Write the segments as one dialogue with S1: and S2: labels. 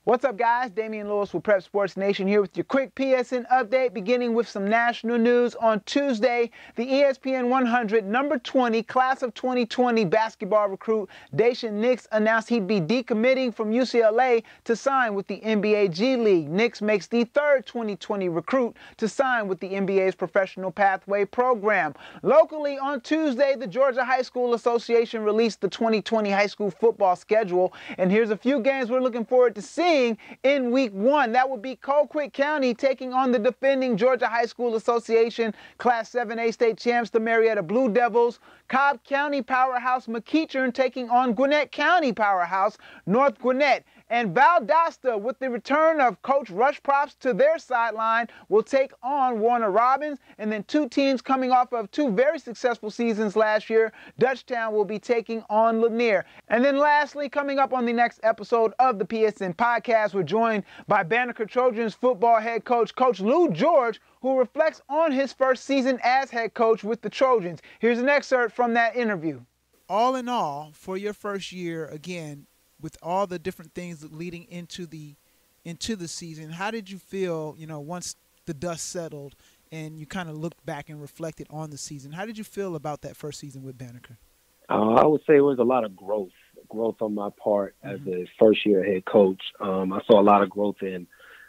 S1: What's up, guys? Damian Lewis with Prep Sports Nation here with your quick PSN update, beginning with some national news. On Tuesday, the ESPN 100 number 20 class of 2020 basketball recruit Daishen Nix announced he'd be decommitting from UCLA to sign with the NBA G League. Nix makes the third 2020 recruit to sign with the NBA's Professional Pathway program. Locally on Tuesday, the Georgia High School Association released the 2020 high school football schedule, and here's a few games we're looking forward to seeing in week 1. That would be Colquitt County taking on the defending Georgia High School Association Class 7A state champs, the Marietta Blue Devils. Cobb County powerhouse McEachern taking on Gwinnett County powerhouse North Gwinnett. And Valdosta, with the return of Coach Rush Props to their sideline, will take on Warner Robins. And then two teams coming off of two very successful seasons last year, Dutchtown will be taking on Lanier. And then lastly, coming up on the next episode of the PSN podcast, we're joined by Banneker Trojans football head coach, Coach Lou George, who reflects on his first season as head coach with the Trojans. Here's an excerpt from that interview.
S2: All in all, for your first year, again, with all the different things leading into the season, how did you feel, once the dust settled and you kind of looked back and reflected on the season? How did you feel about that first season with Banneker?
S3: I would say it was a lot of growth on my part as a first-year head coach. I saw a lot of growth in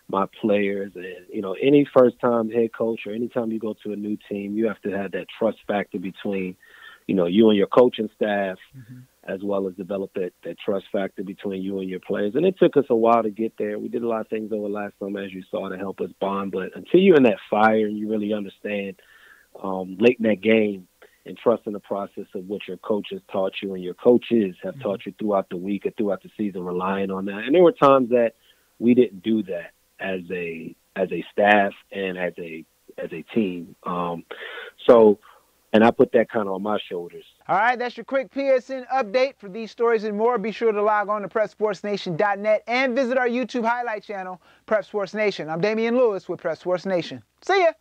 S3: my players, and any first-time head coach or anytime you go to a new team, you have to have that trust factor between, you and your coaching staff, as well as develop that trust factor between you and your players. And it took us a while to get there. We did a lot of things over last summer, as you saw, to help us bond. But until you're in that fire and you really understand late in that game and trust in the process of what your coaches taught you and your coaches have taught you throughout the week or throughout the season, relying on that. And there were times that we didn't do that as a staff and as a team. And I put that kind of on my shoulders.
S1: All right, that's your quick PSN update. For these stories and more, be sure to log on to PrepSportsNation.net and visit our YouTube highlight channel, Prep Sports Nation. I'm Damian Lewis with Prep Sports Nation. See ya!